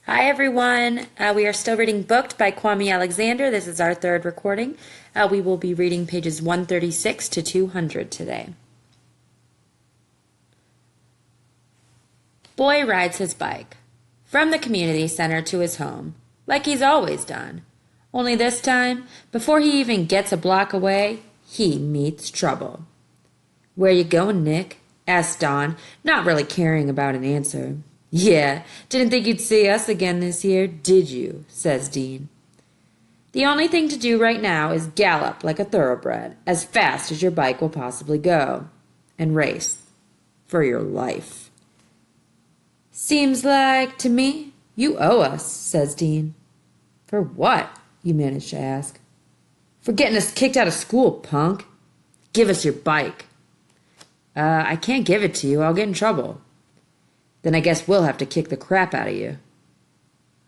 Hi everyone. We are still reading Booked by Kwame Alexander. This is our third recording. We will be reading pages 136 to 200 today. Boy rides his bike from the community center to his home, like he's always done. Only this time, before he even gets a block away, he meets trouble. "Where you going, Nick?" asked Don, not really caring about an answer. "Yeah, didn't think you'd see us again this year, did you?" says Dean. "The only thing to do right now is gallop like a thoroughbred, as fast as your bike will possibly go, and race for your life." "Seems like, to me, you owe us," says Dean. "For what?" you manage to ask. "For getting us kicked out of school, punk. Give us your bike." I can't give it to you. I'll get in trouble." "Then I guess we'll have to kick the crap out of you."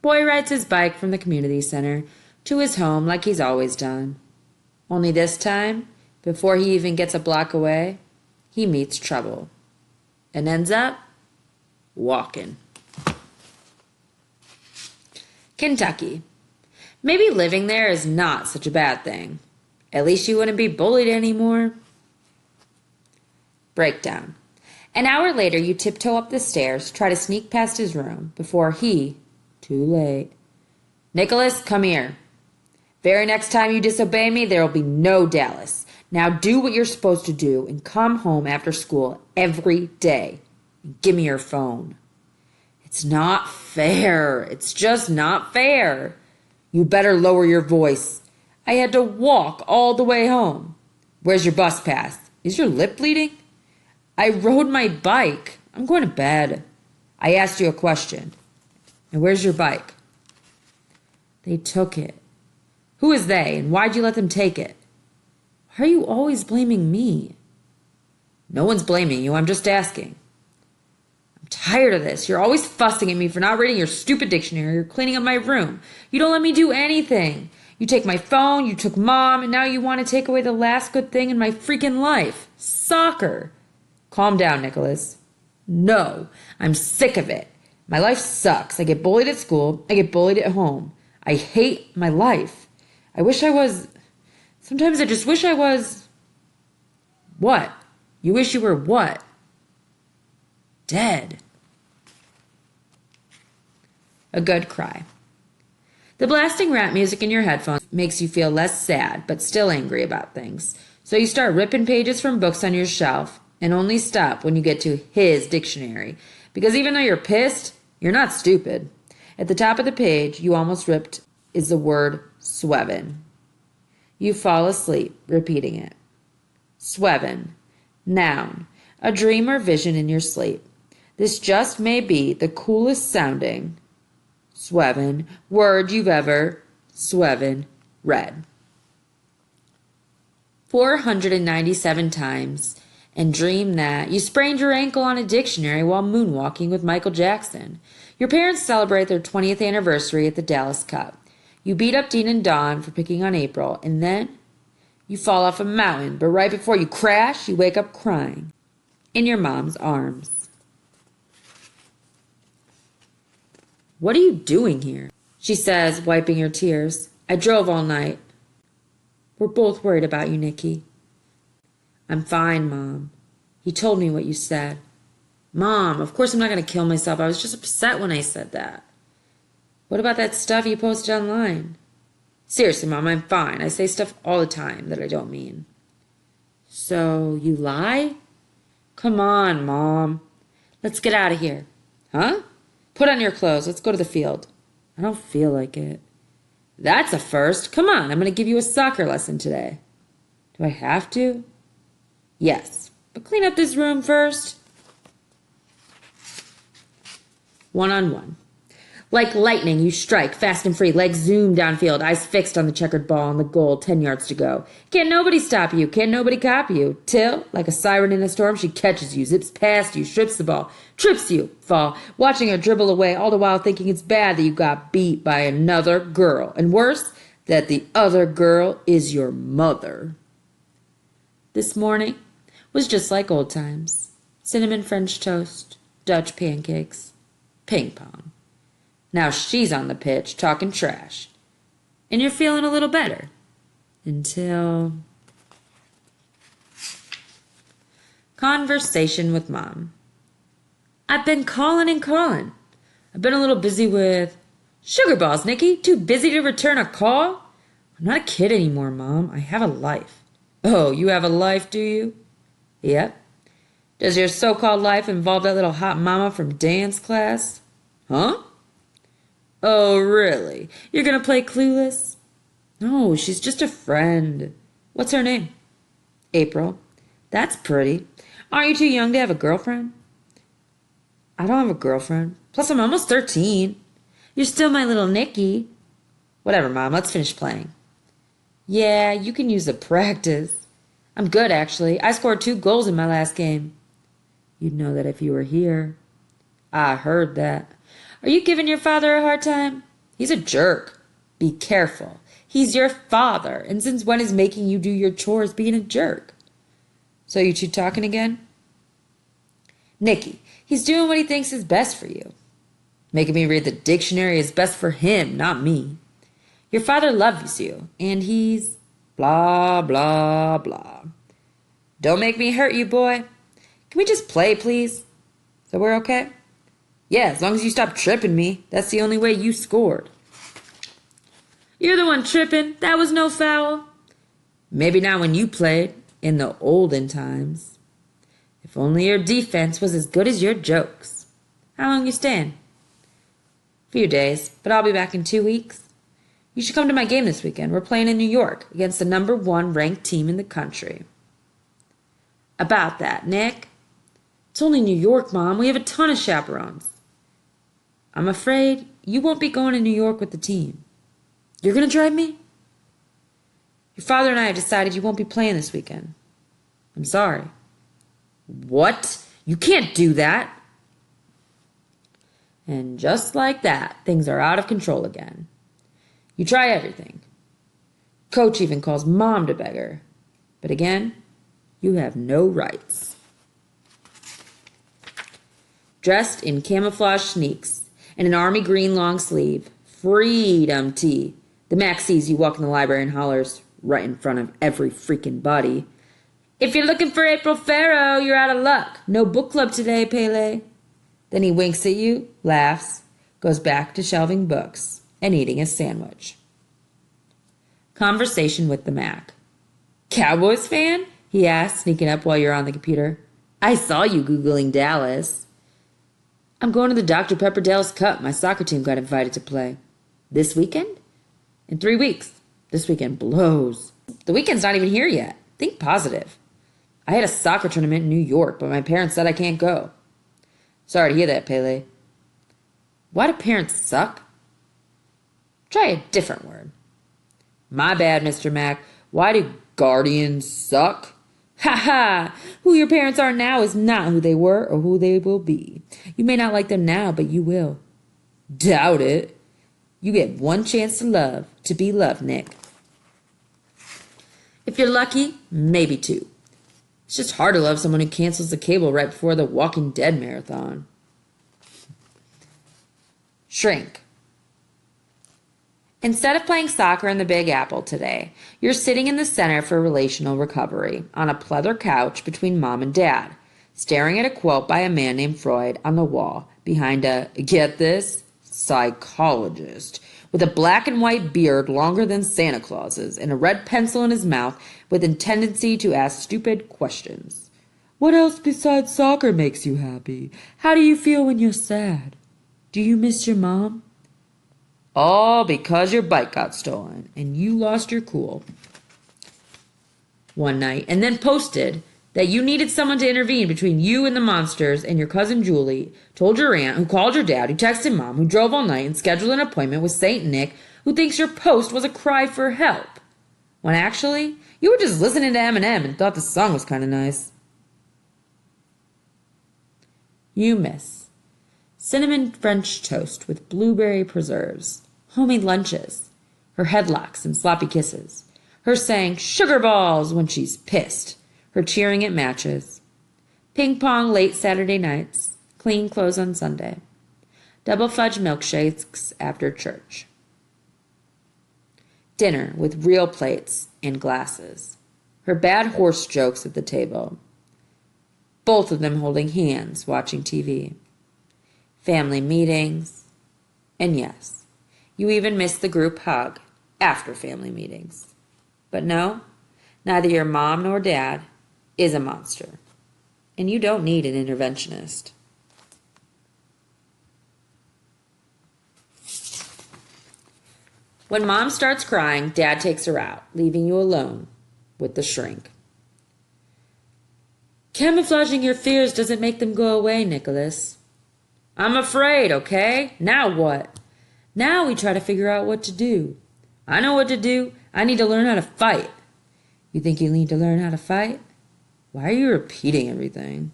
Boy rides his bike from the community center to his home like he's always done. Only this time, before he even gets a block away, he meets trouble and ends up walking. Kentucky. Maybe living there is not such a bad thing. At least you wouldn't be bullied anymore. Breakdown. An hour later, you tiptoe up the stairs, try to sneak past his room, before too late. "Nicholas, come here. Very next time you disobey me, there'll be no Dallas. Now do what you're supposed to do and come home after school every day. And give me your phone." "It's not fair. It's just not fair." "You better lower your voice. I had to walk all the way home." "Where's your bus pass? Is your lip bleeding?" "I rode my bike. I'm going to bed." "I asked you a question. And where's your bike?" "They took it." "Who is they, and why'd you let them take it?" "Why are you always blaming me?" "No one's blaming you. I'm just asking." "I'm tired of this. You're always fussing at me for not reading your stupid dictionary or cleaning up my room. You don't let me do anything. You take my phone, you took Mom, and now you want to take away the last good thing in my freaking life. Soccer." "Calm down, Nicholas." "No, I'm sick of it. My life sucks. I get bullied at school. I get bullied at home. I hate my life. Sometimes I just wish I was." "What? You wish you were what?" "Dead." A good cry. The blasting rap music in your headphones makes you feel less sad, but still angry about things. So you start ripping pages from books on your shelf, and only stop when you get to his dictionary. Because even though you're pissed, you're not stupid. At the top of the page, you almost ripped, is the word swevin. You fall asleep, repeating it. Swevin. Noun. A dream or vision in your sleep. This just may be the coolest sounding swevin word you've ever read. 497 times. And dream that you sprained your ankle on a dictionary while moonwalking with Michael Jackson. Your parents celebrate their 20th anniversary at the Dallas Cup. You beat up Dean and Dawn for picking on April, and then you fall off a mountain, but right before you crash, you wake up crying in your mom's arms. "What are you doing here?" she says, wiping her tears. "I drove all night." "We're both worried about you, Nikki." "I'm fine, Mom. He told me what you said." "Mom, of course I'm not going to kill myself. I was just upset when I said that." "What about that stuff you posted online?" "Seriously, Mom, I'm fine. I say stuff all the time that I don't mean." "So you lie?" "Come on, Mom. Let's get out of here." "Huh? Put on your clothes. Let's go to the field." "I don't feel like it." "That's a first. Come on, I'm going to give you a soccer lesson today." "Do I have to?" "Yes, but clean up this room first." One-on-one. Like lightning, you strike, fast and free, legs zoom downfield, eyes fixed on the checkered ball on the goal, 10 yards to go. Can't nobody stop you, can't nobody copy you, till, like a siren in a storm, she catches you, zips past you, strips the ball, trips you, fall, watching her dribble away, all the while thinking it's bad that you got beat by another girl, and worse, that the other girl is your mother. This morning was just like old times. Cinnamon French toast, Dutch pancakes, ping pong. Now she's on the pitch talking trash. And you're feeling a little better. Until... Conversation with Mom. I've been calling and calling. I've been a little busy with... Sugar balls, Nikki. Too busy to return a call? I'm not a kid anymore, Mom. I have a life. Oh, you have a life, do you? Yep. Does your so-called life involve that little hot mama from dance class? Huh? Oh, really? You're gonna play clueless? No, she's just a friend. What's her name? April. That's pretty. Aren't you too young to have a girlfriend? I don't have a girlfriend. Plus, I'm almost 13. You're still my little Nikki. Whatever, Mom. Let's finish playing. Yeah, you can use the practice. I'm good, actually. I scored 2 goals in my last game. You'd know that if you were here. I heard that. Are you giving your father a hard time? He's a jerk. Be careful. He's your father, and since when is making you do your chores being a jerk? So you two talking again? Nikki, he's doing what he thinks is best for you. Making me read the dictionary is best for him, not me. Your father loves you, and he's blah, blah, blah. Don't make me hurt you, boy. Can we just play, please? So we're okay? Yeah, as long as you stop tripping me. That's the only way you scored. You're the one tripping. That was no foul. Maybe not when you played, in the olden times. If only your defense was as good as your jokes. How long you staying? Few days, but I'll be back in 2 weeks. You should come to my game this weekend. We're playing in New York against the #1 ranked team in the country. About that, Nick. It's only New York, Mom. We have a ton of chaperones. I'm afraid you won't be going to New York with the team. You're going to drive me? Your father and I have decided you won't be playing this weekend. I'm sorry. What? You can't do that. And just like that, things are out of control again. You try everything. Coach even calls Mom to beg her. But again, you have no rights. Dressed in camouflage sneaks and an army green long sleeve, freedom tee, the Mac sees you walk in the library and hollers right in front of every freaking body. If you're looking for April Farrow, you're out of luck. No book club today, Pele. Then he winks at you, laughs, goes back to shelving books and eating a sandwich. Conversation with the Mac. Cowboys fan? He asks, sneaking up while you're on the computer. I saw you Googling Dallas. I'm going to the Dr. Pepper Dallas Cup. My soccer team got invited to play. This weekend? In 3 weeks. This weekend blows. The weekend's not even here yet. Think positive. I had a soccer tournament in New York, but my parents said I can't go. Sorry to hear that, Pele. Why do parents suck? Try a different word. My bad, Mr. Mac. Why do guardians suck? Ha ha! Who your parents are now is not who they were or who they will be. You may not like them now, but you will. Doubt it. You get one chance to be loved, Nick. If you're lucky, maybe 2. It's just hard to love someone who cancels the cable right before the Walking Dead marathon. Shrink. Instead of playing soccer in the Big Apple today, you're sitting in the Center for Relational Recovery on a pleather couch between Mom and Dad, staring at a quote by a man named Freud on the wall behind a, get this, psychologist, with a black and white beard longer than Santa Claus's and a red pencil in his mouth with a tendency to ask stupid questions. What else besides soccer makes you happy? How do you feel when you're sad? Do you miss your mom? All because your bike got stolen and you lost your cool one night and then posted that you needed someone to intervene between you and the monsters, and your cousin Julie told your aunt, who called your dad, who texted Mom, who drove all night and scheduled an appointment with Saint Nick, who thinks your post was a cry for help, when actually you were just listening to Eminem and thought the song was kind of nice. You miss cinnamon French toast with blueberry preserves, homemade lunches, her headlocks and sloppy kisses, her saying sugar balls when she's pissed, her cheering at matches, ping pong late Saturday nights, clean clothes on Sunday. double fudge milkshakes after church. Dinner with real plates and glasses. Her bad horse jokes at the table. Both of them holding hands watching TV. Family meetings. And yes, you even missed the group hug after family meetings. But no, neither your mom nor dad is a monster. And you don't need an interventionist. When mom starts crying, dad takes her out, leaving you alone with the shrink. Camouflaging your fears doesn't make them go away, Nicholas. I'm afraid, okay? Now what? Now we try to figure out what to do. I know what to do. I need to learn how to fight. You think you need to learn how to fight? Why are you repeating everything?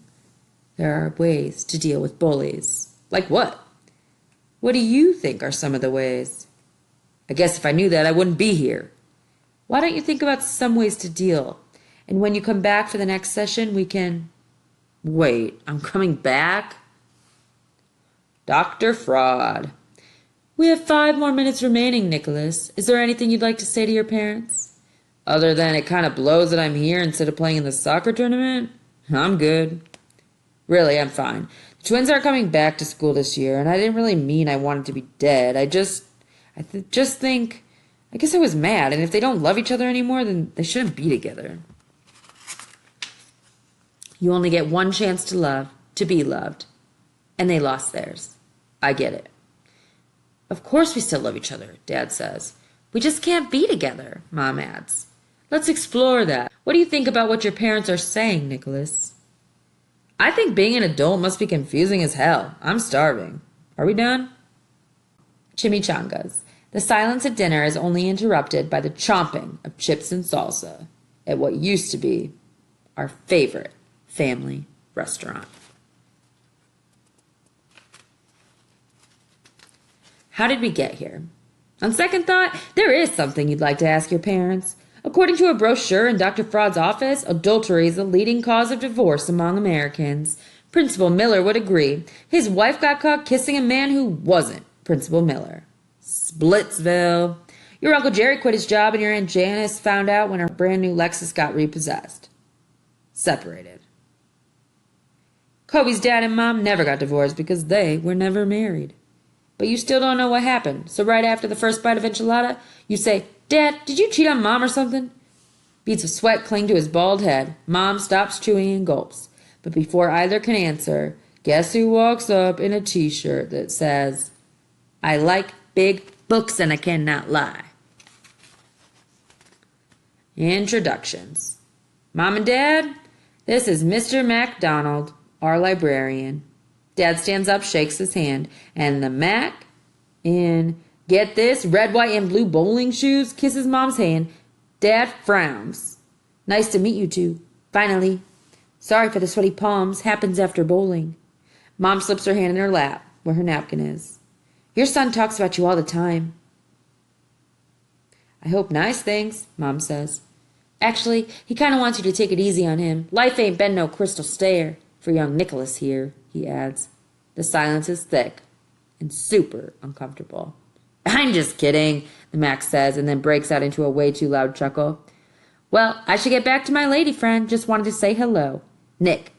There are ways to deal with bullies. Like what? What do you think are some of the ways? I guess if I knew that, I wouldn't be here. Why don't you think about some ways to deal? And when you come back for the next session, we can... Wait, I'm coming back? Dr. Fraud. We have 5 more minutes remaining, Nicholas. Is there anything you'd like to say to your parents? Other than it kind of blows that I'm here instead of playing in the soccer tournament? I'm good. Really, I'm fine. The twins aren't coming back to school this year, and I didn't really mean I wanted to be dead. I guess I was mad, and if they don't love each other anymore, then they shouldn't be together. You only get one chance to love, to be loved, and they lost theirs. I get it. Of course we still love each other, Dad says. We just can't be together, Mom adds. Let's explore that. What do you think about what your parents are saying, Nicholas? I think being an adult must be confusing as hell. I'm starving. Are we done? Chimichangas. The silence at dinner is only interrupted by the chomping of chips and salsa at what used to be our favorite family restaurant. How did we get here? On second thought, there is something you'd like to ask your parents. According to a brochure in Dr. Fraud's office, adultery is the leading cause of divorce among Americans. Principal Miller would agree. His wife got caught kissing a man who wasn't Principal Miller. Splitsville. Your Uncle Jerry quit his job and your Aunt Janice found out when her brand new Lexus got repossessed. Separated. Kobe's dad and mom never got divorced because they were never married. But you still don't know what happened. So right after the first bite of enchilada, you say, Dad, did you cheat on Mom or something? Beads of sweat cling to his bald head. Mom stops chewing and gulps. But before either can answer, guess who walks up in a t-shirt that says, I like big books and I cannot lie. Introductions. Mom and Dad, this is Mr. MacDonald, our librarian. Dad stands up, shakes his hand, and the Mac in, get this, red, white, and blue bowling shoes, kisses Mom's hand. Dad frowns. Nice to meet you two. Finally. Sorry for the sweaty palms. Happens after bowling. Mom slips her hand in her lap, where her napkin is. Your son talks about you all the time. I hope nice things, Mom says. Actually, he kind of wants you to take it easy on him. Life ain't been no crystal stair for young Nicholas here, he adds. The silence is thick and super uncomfortable. I'm just kidding, the Mac says, and then breaks out into a way too loud chuckle. Well, I should get back to my lady friend. Just wanted to say hello. Nick,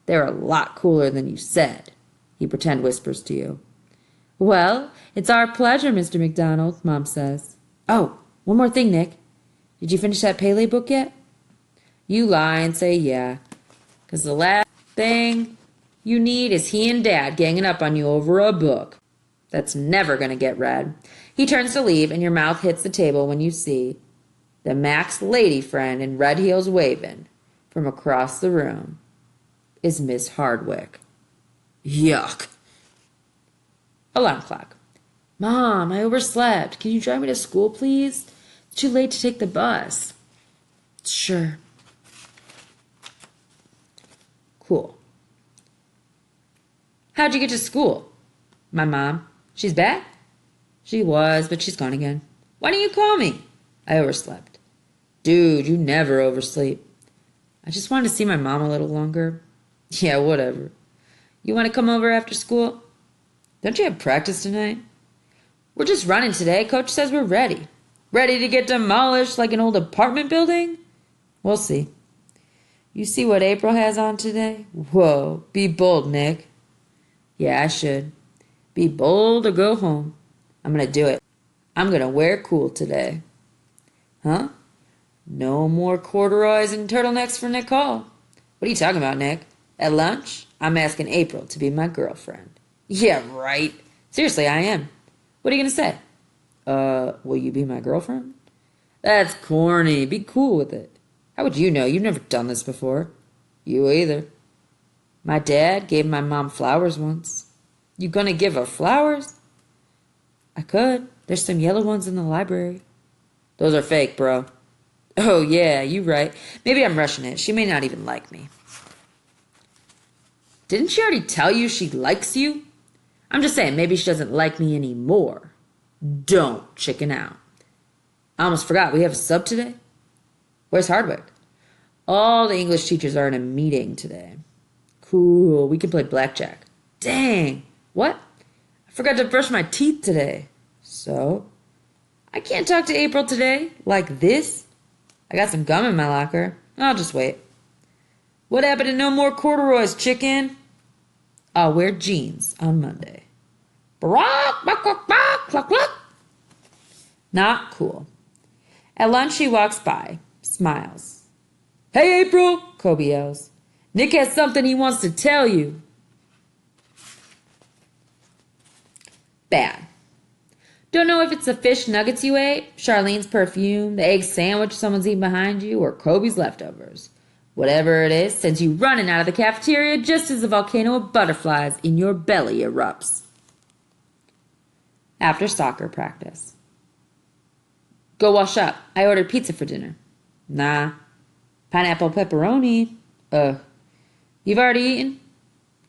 they're a lot cooler than you said, he pretend whispers to you. Well, it's our pleasure, Mr. MacDonald, Mom says. Oh, one more thing, Nick. Did you finish that Pele book yet? You lie and say yeah, 'cause the last thing you need is he and Dad ganging up on you over a book. That's never going to get read. He turns to leave, and your mouth hits the table when you see the Mac's lady friend in red heels waving from across the room is Miss Hardwick. Yuck. Alarm clock. Mom, I overslept. Can you drive me to school, please? It's too late to take the bus. Sure. Cool. How'd you get to school? My mom. She's back? She was, but she's gone again. Why didn't you call me? I overslept. Dude, you never oversleep. I just wanted to see my mom a little longer. Yeah, whatever. You want to come over after school? Don't you have practice tonight? We're just running today. Coach says we're ready. Ready to get demolished like an old apartment building? We'll see. You see what April has on today? Whoa, be bold, Nick. Yeah, I should. Be bold or go home. I'm going to do it. I'm going to wear cool today. Huh? No more corduroys and turtlenecks for Nicole. What are you talking about, Nick? At lunch, I'm asking April to be my girlfriend. Yeah, right. Seriously, I am. What are you going to say? Will you be my girlfriend? That's corny. Be cool with it. How would you know? You've never done this before. You either. My dad gave my mom flowers once. You gonna give her flowers? I could. There's some yellow ones in the library. Those are fake, bro. Oh, yeah, you right. Maybe I'm rushing it. She may not even like me. Didn't she already tell you she likes you? I'm just saying, maybe she doesn't like me anymore. Don't chicken out. I almost forgot, we have a sub today? Where's Hardwick? All the English teachers are in a meeting today. Cool, we can play blackjack. Dang, what? I forgot to brush my teeth today. So? I can't talk to April today, like this. I got some gum in my locker. I'll just wait. What happened to no more corduroys, chicken? I'll wear jeans on Monday. Not cool. At lunch, she walks by, smiles. Hey, April, Kobe yells. Nick has something he wants to tell you. Bad. Don't know if it's the fish nuggets you ate, Charlene's perfume, the egg sandwich someone's eating behind you, or Kobe's leftovers. Whatever it is, sends you running out of the cafeteria just as a volcano of butterflies in your belly erupts. After soccer practice. Go wash up. I ordered pizza for dinner. Nah. Pineapple pepperoni. Ugh. You've already eaten?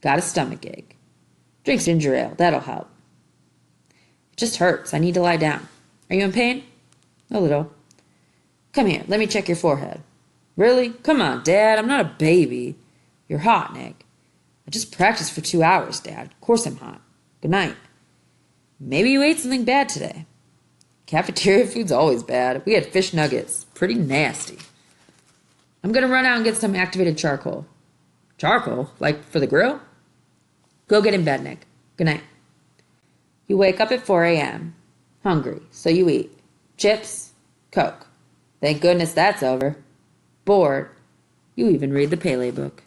Got a stomach ache. Drink ginger ale. That'll help. It just hurts. I need to lie down. Are you in pain? A little. Come here. Let me check your forehead. Really? Come on, Dad. I'm not a baby. You're hot, Nick. I just practiced for 2 hours, Dad. Of course I'm hot. Good night. Maybe you ate something bad today. Cafeteria food's always bad. We had fish nuggets. Pretty nasty. I'm going to run out and get some activated charcoal. Charcoal? Like for the grill? Go get in bed, Nick. Good night. You wake up at 4 a.m. Hungry, so you eat. Chips, Coke. Thank goodness that's over. Bored. You even read the Pele book.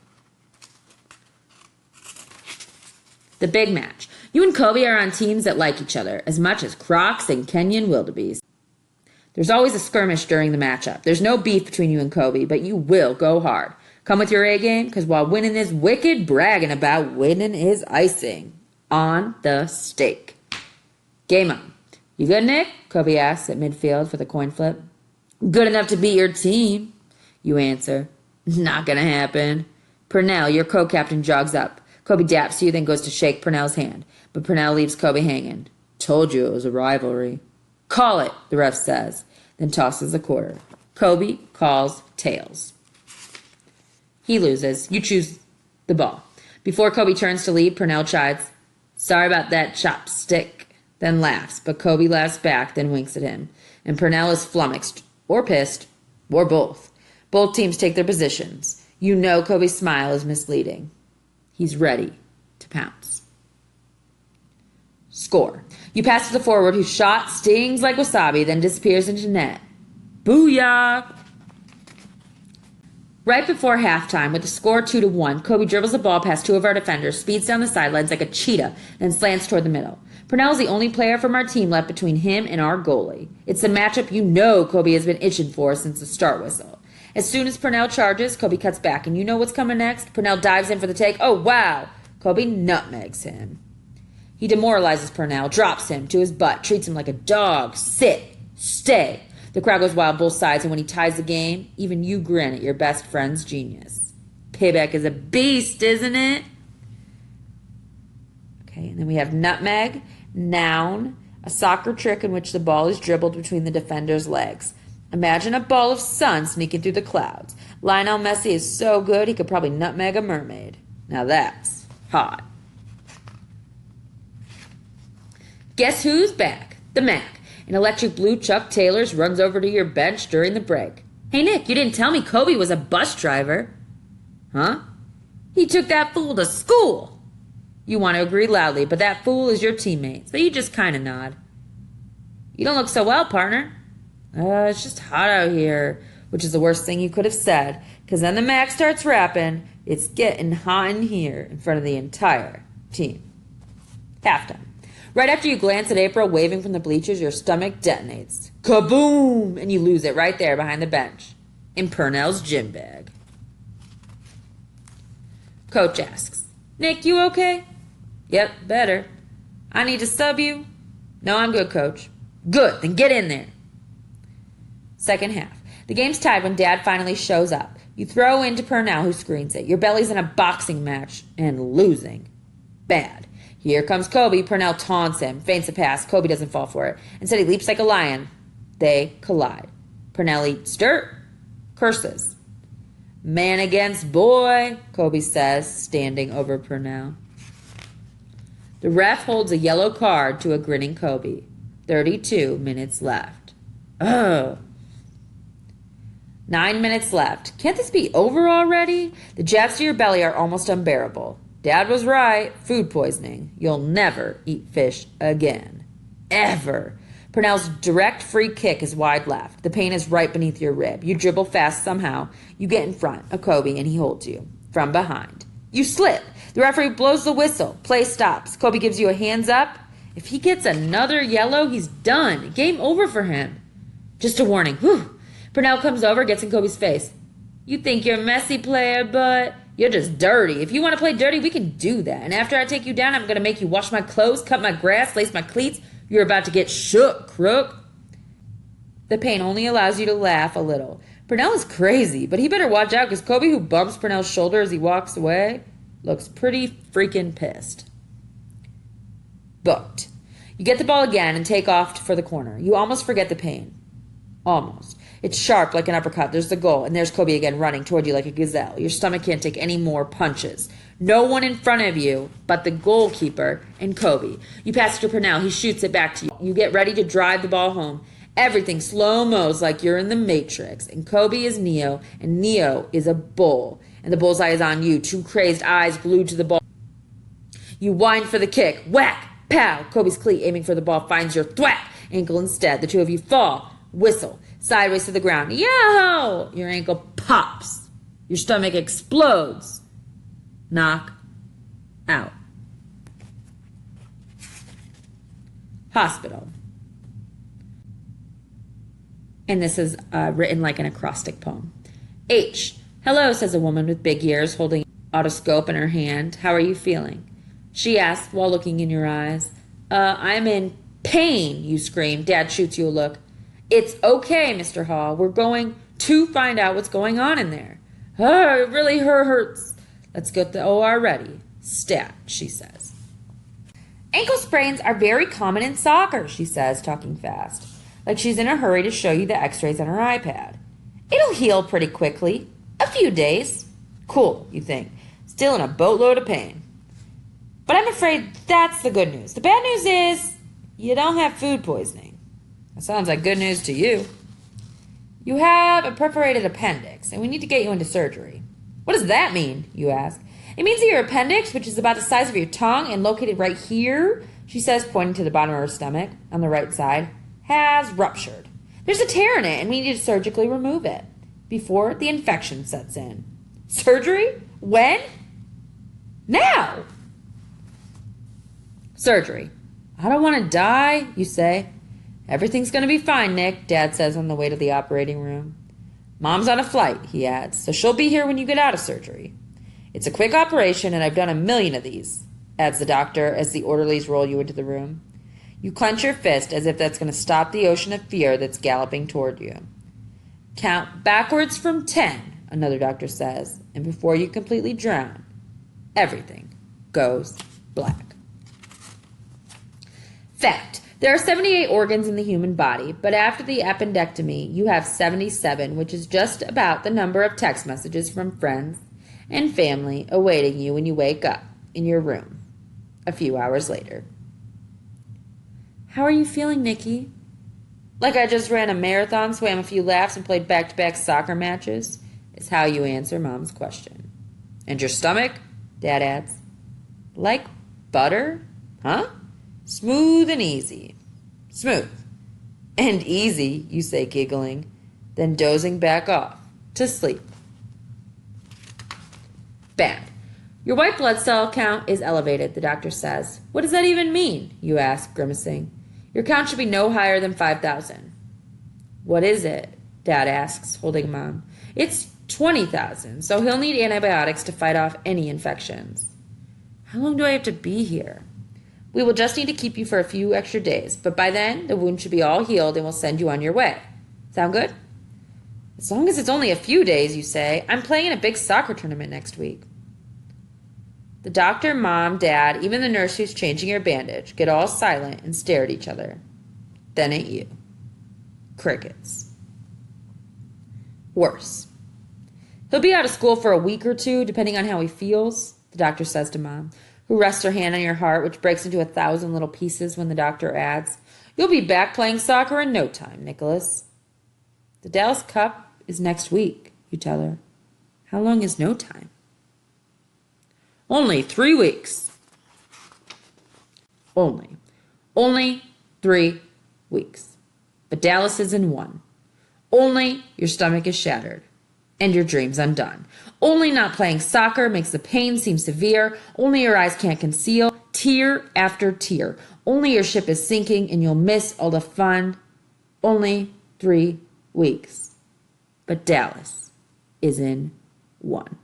The big match. You and Kobe are on teams that like each other as much as Crocs and Kenyan wildebeest. There's always a skirmish during the matchup. There's no beef between you and Kobe, but you will go hard. Come with your A game, because while winning is wicked, bragging about winning is icing on the steak. Game on. You good, Nick? Kobe asks at midfield for the coin flip. Good enough to beat your team. You answer. Not gonna happen. Purnell, your co-captain, jogs up. Kobe daps you, then goes to shake Purnell's hand. But Purnell leaves Kobe hanging. Told you it was a rivalry. Call it, the ref says, then tosses a quarter. Kobe calls tails. He loses. You choose the ball. Before Kobe turns to leave, Purnell chides, sorry about that chopstick, then laughs. But Kobe laughs back, then winks at him. And Purnell is flummoxed, or pissed, or both. Both teams take their positions. You know Kobe's smile is misleading. He's ready to pounce. Score. You pass to the forward whose shot stings like wasabi, then disappears into net. Booyah! Right before halftime, with the score 2-1, Kobe dribbles the ball past two of our defenders, speeds down the sidelines like a cheetah, then slants toward the middle. Purnell is the only player from our team left between him and our goalie. It's the matchup you know Kobe has been itching for since the start whistle. As soon as Purnell charges, Kobe cuts back, and you know what's coming next? Purnell dives in for the take. Oh, wow! Kobe nutmegs him. He demoralizes Purnell, drops him to his butt, treats him like a dog. Sit. Stay. The crowd goes wild both sides, and when he ties the game, even you grin at your best friend's genius. Payback is a beast, isn't it? Okay, and then we have nutmeg, noun, a soccer trick in which the ball is dribbled between the defender's legs. Imagine a ball of sun sneaking through the clouds. Lionel Messi is so good he could probably nutmeg a mermaid. Now that's hot. Guess who's back? The Mac. An electric blue Chuck Taylor's runs over to your bench during the break. Hey, Nick, you didn't tell me Kobe was a bus driver. Huh? He took that fool to school. You want to agree loudly, but that fool is your teammate, so you just kind of nod. You don't look so well, partner. It's just hot out here, which is the worst thing you could have said, because then the Mac starts rapping, it's getting hot in here, in front of the entire team. Halftime. Right after you glance at April waving from the bleachers, your stomach detonates. Kaboom! And you lose it right there behind the bench, in Purnell's gym bag. Coach asks, Nick, you okay? Yep, better. I need to sub you? No, I'm good, Coach. Good, then get in there. Second half. The game's tied when Dad finally shows up. You throw into Purnell, who screens it. Your belly's in a boxing match and losing. Bad. Here comes Kobe. Purnell taunts him, feints a pass. Kobe doesn't fall for it. Instead, he leaps like a lion. They collide. Purnell eats dirt, curses. Man against boy, Kobe says, standing over Purnell. The ref holds a yellow card to a grinning Kobe. 32 minutes left. Oh. 9 minutes left. Can't this be over already? The jabs to your belly are almost unbearable. Dad was right. Food poisoning. You'll never eat fish again. Ever. Purnell's direct free kick is wide left. The pain is right beneath your rib. You dribble fast somehow. You get in front of Kobe and he holds you from behind. You slip. The referee blows the whistle. Play stops. Kobe gives you a hands up. If he gets another yellow, he's done. Game over for him. Just a warning. Whew. Purnell comes over, gets in Kobe's face. You think you're messy, player, but you're just dirty. If you want to play dirty, we can do that. And after I take you down, I'm going to make you wash my clothes, cut my grass, lace my cleats. You're about to get shook, crook. The pain only allows you to laugh a little. Purnell is crazy, but he better watch out because Kobe, who bumps Purnell's shoulder as he walks away, looks pretty freaking pissed. Booked. You get the ball again and take off for the corner. You almost forget the pain. Almost. It's sharp like an uppercut. There's the goal, and there's Kobe again running toward you like a gazelle. Your stomach can't take any more punches. No one in front of you but the goalkeeper and Kobe. You pass it to Purnell. He shoots it back to you. You get ready to drive the ball home. Everything slow-mo's like you're in the Matrix. And Kobe is Neo, and Neo is a bull. And the bullseye is on you, two crazed eyes glued to the ball. You wind for the kick. Whack! Pow! Kobe's cleat aiming for the ball finds your thwack ankle instead. The two of you fall. Whistle. Sideways to the ground. Yo! Your ankle pops. Your stomach explodes. Knock out. Hospital. And this is written like an acrostic poem. H. Hello, says a woman with big ears holding an otoscope in her hand. How are you feeling? She asks while looking in your eyes. I'm in pain, you scream. Dad shoots you a look. It's okay, Mr. Hall. We're going to find out what's going on in there. Oh, it really hurts. Let's get the OR ready. Stat, she says. Ankle sprains are very common in soccer, she says, talking fast. Like she's in a hurry to show you the x-rays on her iPad. It'll heal pretty quickly. A few days. Cool, you think. Still in a boatload of pain. But I'm afraid that's the good news. The bad news is you don't have food poisoning. That sounds like good news to you. You have a perforated appendix, and we need to get you into surgery. What does that mean, you ask? It means that your appendix, which is about the size of your tongue and located right here, she says, pointing to the bottom of her stomach on the right side, has ruptured. There's a tear in it, and we need to surgically remove it before the infection sets in. Surgery? When? Now! Surgery. I don't want to die, you say. Everything's going to be fine, Nick, Dad says on the way to the operating room. Mom's on a flight, he adds, so she'll be here when you get out of surgery. It's a quick operation, and I've done 1,000,000 of these, adds the doctor as the orderlies roll you into the room. You clench your fist as if that's going to stop the ocean of fear that's galloping toward you. Count backwards from 10, another doctor says, and before you completely drown, everything goes black. Fact. There are 78 organs in the human body, but after the appendectomy, you have 77, which is just about the number of text messages from friends and family awaiting you when you wake up in your room a few hours later. How are you feeling, Nikki? Like I just ran a marathon, swam a few laps, and played back-to-back soccer matches, is how you answer Mom's question. And your stomach? Dad adds. Like butter? Huh? Smooth and easy. Smooth. And easy, you say, giggling, then dozing back off to sleep. Bad. Your white blood cell count is elevated, the doctor says. What does that even mean? You ask, grimacing. Your count should be no higher than 5,000. What is it? Dad asks, holding Mom. It's 20,000, so he'll need antibiotics to fight off any infections. How long do I have to be here? We will just need to keep you for a few extra days, but by then the wound should be all healed and we'll send you on your way. Sound good? As long as it's only a few days, you say. I'm playing in a big soccer tournament next week. The doctor, Mom, Dad, even the nurse who's changing your bandage get all silent and stare at each other. Then at you. Crickets. Worse. He'll be out of school for a week or two, depending on how he feels, the doctor says to Mom, who rests her hand on your heart, which breaks into 1,000 little pieces when the doctor adds, You'll be back playing soccer in no time, Nicholas. The Dallas Cup is next week, you tell her. How long is no time? Only 3 weeks. Only 3 weeks. But Dallas is in 1. Only your stomach is shattered. And your dreams undone. Only not playing soccer makes the pain seem severe. Only your eyes can't conceal tear after tear. Only your ship is sinking and you'll miss all the fun. Only 3 weeks. But Dallas is in 1.